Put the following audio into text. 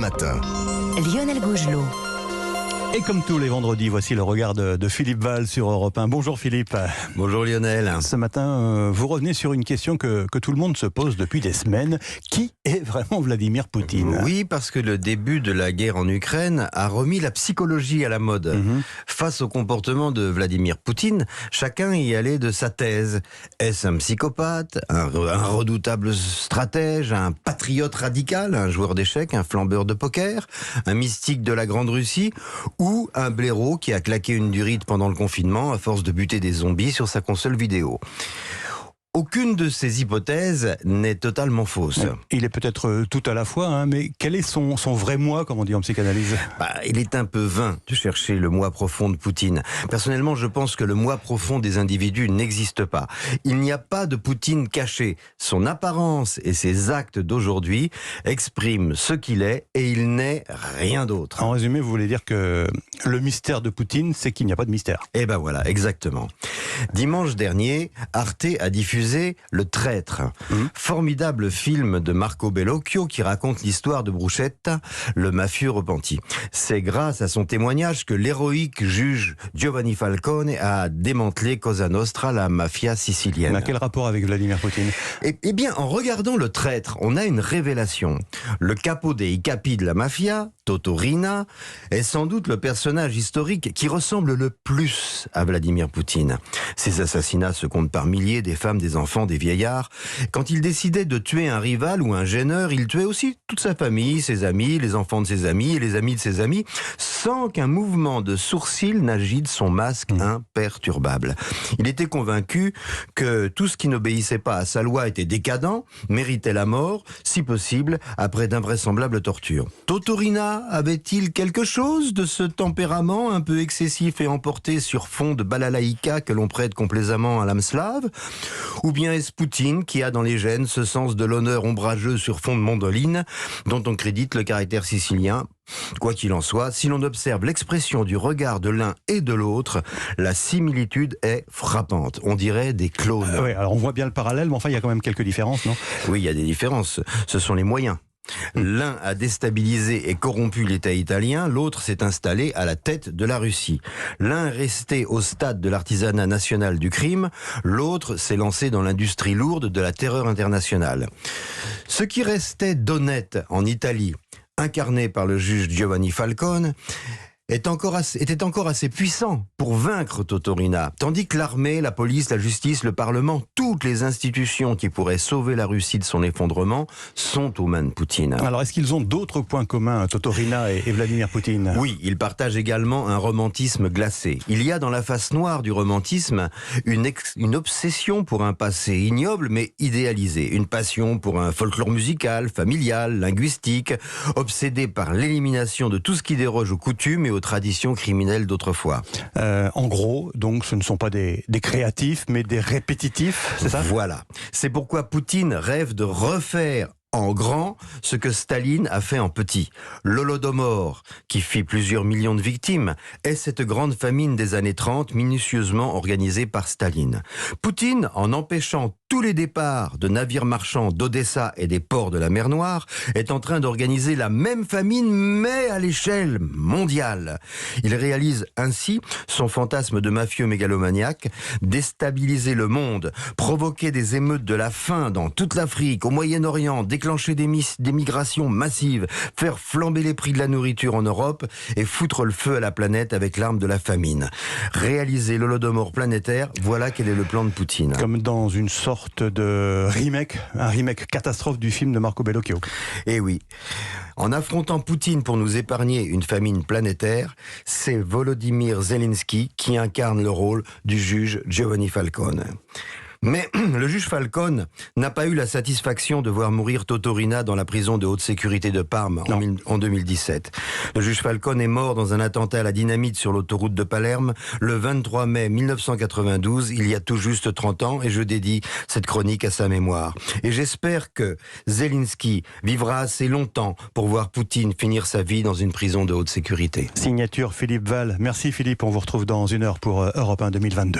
Matin. Lionel Gougelot. Et comme tous les vendredis, voici le regard de Philippe Val sur Europe 1. Bonjour Philippe. Bonjour Lionel. Ce matin, vous revenez sur une question que tout le monde se pose depuis des semaines. Qui est vraiment Vladimir Poutine ? Oui, parce que le début de la guerre en Ukraine a remis la psychologie à la mode. Face au comportement de Vladimir Poutine, chacun y allait de sa thèse. Est-ce un psychopathe, un redoutable stratège, un patriote radical, un joueur d'échecs, un flambeur de poker, un mystique de la Grande Russie ou un blaireau qui a claqué une durite pendant le confinement à force de buter des zombies sur sa console vidéo. Aucune de ces hypothèses n'est totalement fausse. Il est peut-être tout à la fois, mais quel est son vrai moi, comme on dit en psychanalyse ? Il est un peu vain de chercher le moi profond de Poutine. Personnellement, je pense que le moi profond des individus n'existe pas. Il n'y a pas de Poutine caché. Son apparence et ses actes d'aujourd'hui expriment ce qu'il est et il n'est rien d'autre. En résumé, vous voulez dire que le mystère de Poutine, c'est qu'il n'y a pas de mystère. Eh ben voilà, exactement. Dimanche dernier, Arte a diffusé Le Traître, formidable film de Marco Bellocchio qui raconte l'histoire de Bruschetta, le mafieux repenti. C'est grâce à son témoignage que l'héroïque juge Giovanni Falcone a démantelé Cosa Nostra, la mafia sicilienne. Mais quel rapport avec Vladimir Poutine ? Eh bien, en regardant Le Traître, on a une révélation. Le capo dei capi de la mafia, Toto Riina, est sans doute le personnage historique qui ressemble le plus à Vladimir Poutine. Ses assassinats se comptent par milliers, des femmes, des enfants, des vieillards. Quand il décidait de tuer un rival ou un gêneur, il tuait aussi toute sa famille, ses amis, les enfants de ses amis et les amis de ses amis, sans qu'un mouvement de sourcil n'agite son masque imperturbable. Il était convaincu que tout ce qui n'obéissait pas à sa loi était décadent, méritait la mort, si possible, après d'invraisemblables tortures. Toto Riina avait-il quelque chose de ce tempérament un peu excessif et emporté sur fond de balalaïka que l'on prête complaisamment à l'âme slave ? Ou bien est-ce Poutine qui a dans les gènes ce sens de l'honneur ombrageux sur fond de mandoline dont on crédite le caractère sicilien ? Quoi qu'il en soit, si l'on observe l'expression du regard de l'un et de l'autre, la similitude est frappante. On dirait des clones. Oui, alors on voit bien le parallèle, mais enfin il y a quand même quelques différences, non ? Oui, il y a des différences. Ce sont les moyens. L'un a déstabilisé et corrompu l'État italien, l'autre s'est installé à la tête de la Russie. L'un est resté au stade de l'artisanat national du crime, l'autre s'est lancé dans l'industrie lourde de la terreur internationale. Ce qui restait d'honnête en Italie, incarné par le juge Giovanni Falcone, était encore assez puissant pour vaincre Toto Riina, tandis que l'armée, la police, la justice, le Parlement, toutes les institutions qui pourraient sauver la Russie de son effondrement sont aux mains de Poutine. Alors est-ce qu'ils ont d'autres points communs, Toto Riina et Vladimir Poutine ? Oui, ils partagent également un romantisme glacé. Il y a dans la face noire du romantisme une obsession pour un passé ignoble mais idéalisé, une passion pour un folklore musical, familial, linguistique, obsédé par l'élimination de tout ce qui déroge aux coutumes et aux traditions criminelles d'autrefois. En gros, donc, ce ne sont pas des créatifs, mais des répétitifs, c'est ça ? Voilà. C'est pourquoi Poutine rêve de refaire en grand ce que Staline a fait en petit. L'Holodomor, qui fit plusieurs millions de victimes, est cette grande famine des années 30 minutieusement organisée par Staline. Poutine, en empêchant tous les départs de navires marchands d'Odessa et des ports de la mer Noire, est en train d'organiser la même famine, mais à l'échelle mondiale. Il réalise ainsi son fantasme de mafieux mégalomaniaque, déstabiliser le monde, provoquer des émeutes de la faim dans toute l'Afrique, au Moyen-Orient, déclencher des migrations massives, faire flamber les prix de la nourriture en Europe et foutre le feu à la planète avec l'arme de la famine. Réaliser l'Holodomor planétaire, voilà quel est le plan de Poutine. Comme dans une sorte de remake, un remake catastrophe du film de Marco Bellocchio. Eh oui. En affrontant Poutine pour nous épargner une famine planétaire, c'est Volodymyr Zelensky qui incarne le rôle du juge Giovanni Falcone. Mais le juge Falcone n'a pas eu la satisfaction de voir mourir Toto Riina dans la prison de haute sécurité de Parme en 2017. Le juge Falcone est mort dans un attentat à la dynamite sur l'autoroute de Palerme le 23 mai 1992, il y a tout juste 30 ans, et je dédie cette chronique à sa mémoire. Et j'espère que Zelensky vivra assez longtemps pour voir Poutine finir sa vie dans une prison de haute sécurité. Signature Philippe Val. Merci Philippe, on vous retrouve dans une heure pour Europe 1 2022.